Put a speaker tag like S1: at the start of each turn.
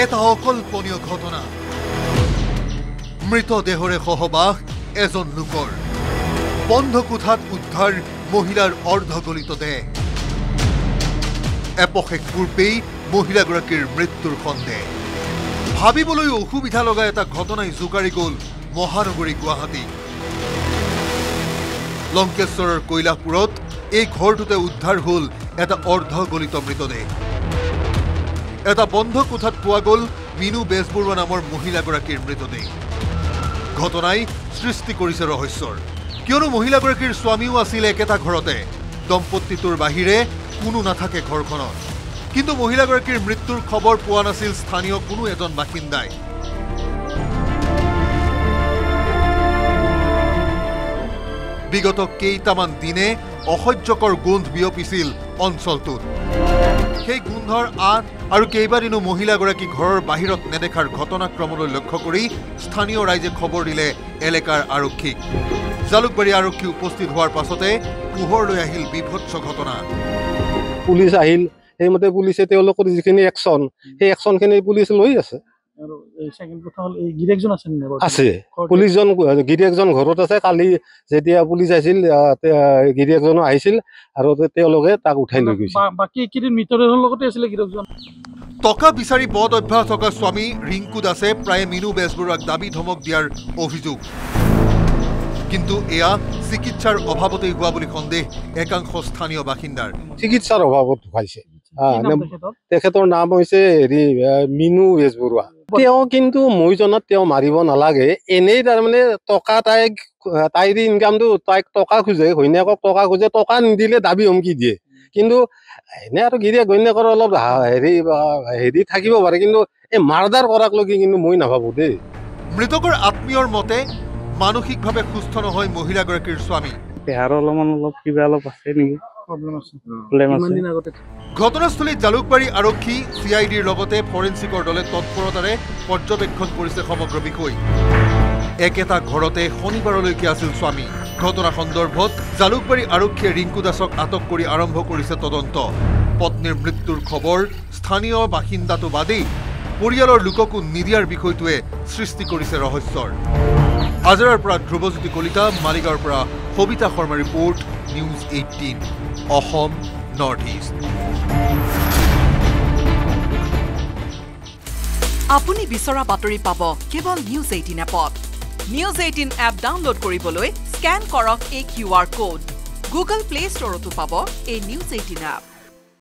S1: এটা অকল্পনীয় ঘটনা মৃতদেহৰে সহবাস এজন লোকৰ বন্ধ কোঠাত উদ্ধাৰ মহিলাৰ অৰ্ধগলিত দেহ এপশেক পূৰ্বেই মহিলাগৰাকীৰ মৃত্যুৰ সন্দেহ ভাবিবলৈ অসুবিধা লগা এটা ঘটনাই জোকাৰি গ'ল মহানগৰী গুৱাহাটী লংকেশ্বৰৰ কৈলাপুৰত এই ঘৰটোতে উদ্ধাৰ হ'ল এটা অৰ্ধগলিত মৃতদেহ এটা বন্ধ কোঠাত পোৱা গ'ল মিনু বেজবৰুৱা নামৰ মহিলাগৰাকীৰ মৃতদেহ ঘটনাই সৃষ্টি কৰিছে ৰহস্যৰ কিয়নো মহিলাগৰাকীৰ স্বামীও আছিল একেটা ঘৰতে দম্পতিটোৰ বাহিৰে কোনো নাথাকে ঘৰখনত কিন্তু মহিলাগৰাকীৰ মৃত্যুৰ খবৰ পোৱা নাছিল স্থানীয় কোনো এজন বাসিন্দাই বিগত কেইটামান দিনে অসহ্যকৰ গোন্ধ বিয়পিছিল অঞ্চলটোত সেই গোন্ধৰ আঁত আৰু কেইবাদিনো মহিলাগৰাকী ঘৰৰ বাহিৰত নেদেখাৰ ঘটনাক্ৰমলৈ লক্ষ্য কৰি স্থানীয় ৰাইজে খবৰ দিলে এলেকাৰ আৰক্ষীক জালুকবাৰী আৰক্ষী উপস্থিত হোৱাৰ পাছতে পোহৰলৈ আহিল বিভৎস ঘটনা
S2: পুলিচ আহিল সেইমতে পুলিচে তেওঁলোকৰ যিখিনি একশ্যন সেই একশ্যনখিনি পুলিচ লৈ আছে
S3: আৰু এই সেকেন্ড কথা হল এই গিৰেকজন আছে নে
S2: আছে পুলিচজন গিৰেকজন ঘৰত আছে কালি যেতিয়া পুলিচ আহিছিল গিৰেকজন আহিছিল আৰু তেওঁলোকে তাক উঠাই লৈ গৈছিল
S3: বাকি কিদিন মিটৰৰ লগতে আছিল গিৰেকজন
S1: টকা বিচাৰি বদ অভ্যাস থকা স্বামী ৰিংকু দাসে প্ৰায় মিনু বেজবৰুৱাক দাবী ধমক দিয়াৰ অভিযোগ কিন্তু এয়া চিকিৎসাৰ অভাৱতে হোৱা বুলি সন্দেহ একাংশ স্থানীয় বাসিন্দাৰ
S2: চিকিৎসাৰ অভাৱত ঢুকাইছে তেখেতৰ নাম হৈছে মিনু বেজবৰুৱা তেওঁ কিন্তু মই জনাত তেওঁ মাৰিব নালাগে এনেই তাৰমানে টকা তাইৰ ইনকামটো তাইক টকা খোজে ঘৈণীয়েকক টকা খোজে টকা নিদিলে দাবী হুমকি দিয়ে কিন্তু এনে আৰু গিৰিয়েক ঘৈণীয়েকৰ অলপ হেৰি থাকিব পাৰে কিন্তু এই মাৰ্ডাৰ কৰাক লগি কিন্তু মই নাভাবো দেই
S1: মৃতকৰ আত্মীয়ৰ মতে মানসিকভাৱে সুস্থ নহয় মহিলাগৰাকীৰ স্বামী
S4: অলপ কিবা অলপ আছে নেকি
S1: ঘটনাস্থলীত জালুকবাৰী আৰক্ষী CIDৰ লগতে ফৰেন্সিকৰ দলে তৎপৰতাৰে পৰ্যবেক্ষণ কৰিছে সমগ্ৰ বিষয় একেটা ঘৰতে শনিবাৰলৈকে আছিল স্বামী ঘটনা সন্দৰ্ভত জালুকবাৰী আৰক্ষীয়ে ৰিংকু দাসক আটক কৰি আৰম্ভ কৰিছে তদন্ত পত্নীৰ মৃত্যুৰ খবৰ স্থানীয় বাসিন্দাটো বাদেই পৰিয়ালৰ লোককো নিদিয়াৰ বিষয়টোৱে সৃষ্টি কৰিছে ৰহস্যৰ আজৰাৰ পৰা ধ্ৰুৱজ্যোতি কলিতা মালিগাঁৱৰ পৰা Sabita Sharma report news 18 Assam North East
S5: আপুনি বিচৰা বাতৰি পাব কেৱল নিউজ 18 এপত নিউজ 18 এপ ডাউনলোড কৰিবলৈ স্ক্যান কৰক এই QR কোড গুগল প্লে ষ্টৰতো পাব এই নিউজ 18 এপ